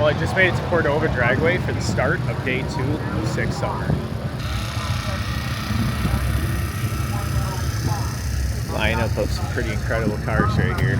Well, I just made it to Cordova Dragway for the start of day 2 of 6 Summer. Lineup of some pretty incredible cars right here.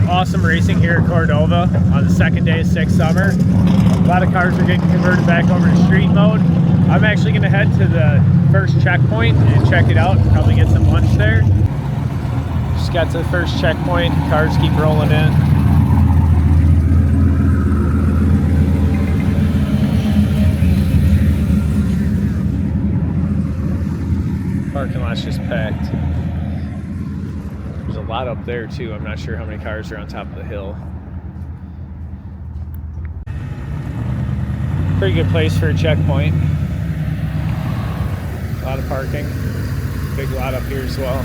Awesome racing here at Cordova on the second day of 6 Summer. A lot of cars are getting converted back over to street mode. I'm actually going to head to the first checkpoint and check it out, probably get some lunch there. Just got to the first checkpoint, cars keep rolling in. Parking lot's just packed. There's a lot up there too. I'm not sure how many cars are on top of the hill. Pretty good place for a checkpoint. A lot of parking. Big lot up here as well.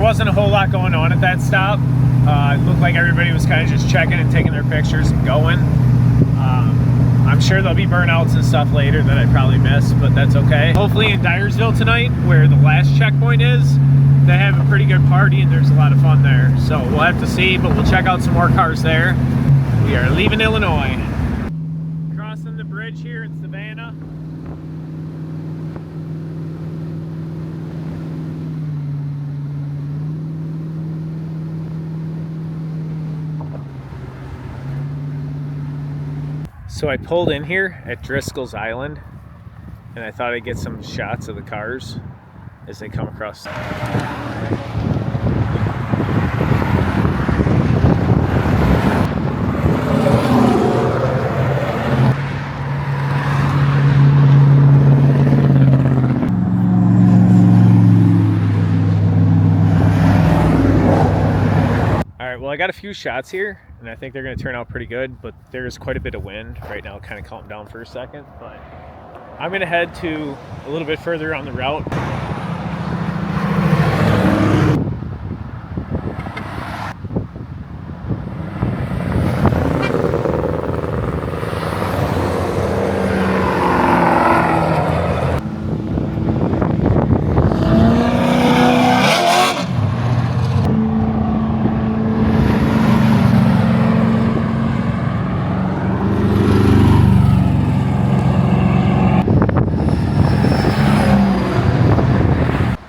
Wasn't a whole lot going on at that stop. It looked like everybody was kind of just checking and taking their pictures and going. I'm sure there'll be burnouts and stuff later that I probably missed, but that's okay. Hopefully in Dyersville tonight, where the last checkpoint is, they have a pretty good party and there's a lot of fun there. So we'll have to see, but we'll check out some more cars there. We are leaving Illinois. Crossing the bridge here in Savannah. So I pulled in here at Driscoll's Island and I thought I'd get some shots of the cars as they come across. Well, I got a few shots here, and I think they're going to turn out pretty good, but there's quite a bit of wind right now, kind of calmed down for a second. But I'm going to head to a little bit further on the route.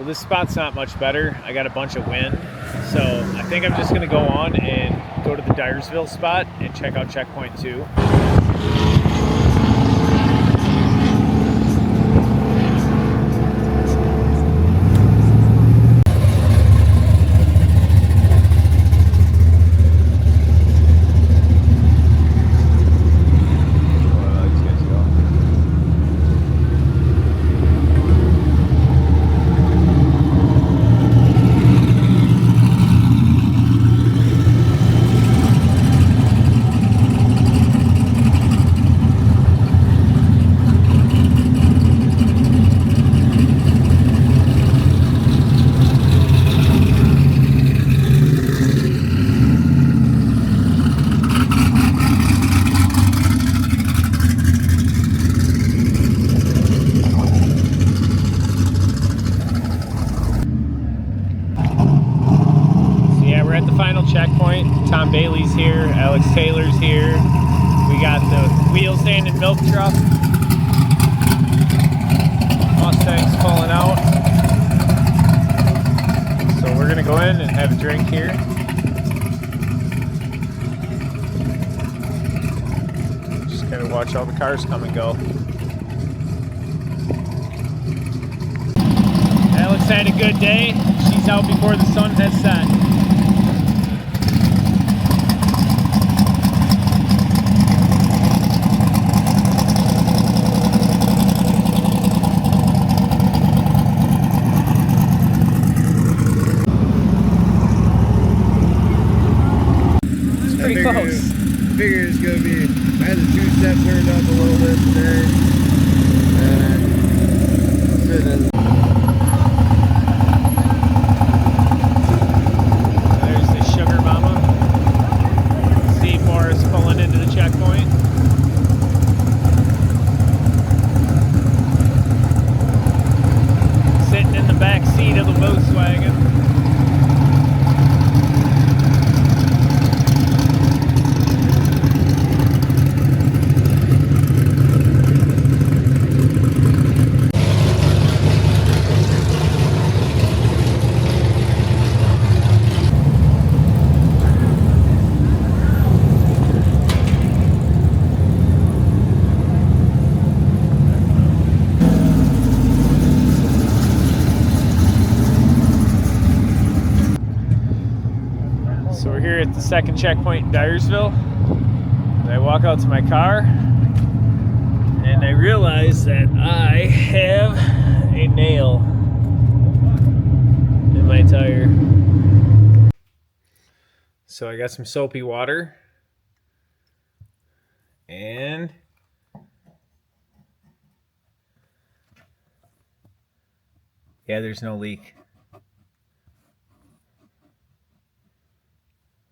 This spot's not much better. I got a bunch of wind, so I think I'm just going to go on and go to the Dyersville spot and check out checkpoint 2. Tom Bailey's here, Alex Taylor's here. We got the wheel stand and milk truck. Mustang's pulling out. So we're gonna go in and have a drink here. Just gotta watch all the cars come and go. Alex had a good day. She's out before the sun has set. Pretty close. Figured it's gonna be. I had the two-step turned up a little bit today. Sitting. There's the Sugar Mama. C4 is pulling into the checkpoint. Sitting in the back seat of the Volkswagen. So we're here at the second checkpoint in Dyersville. And I walk out to my car and I realize that I have a nail in my tire. So I got some soapy water and yeah, there's no leak.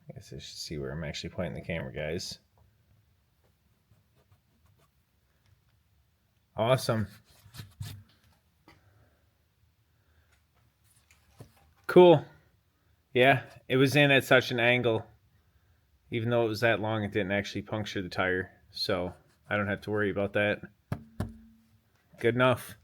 I guess I should see where I'm actually pointing the camera, guys. Awesome. Cool. Yeah, it was in at such an angle. Even though it was that long, it didn't actually puncture the tire. So I don't have to worry about that. Good enough.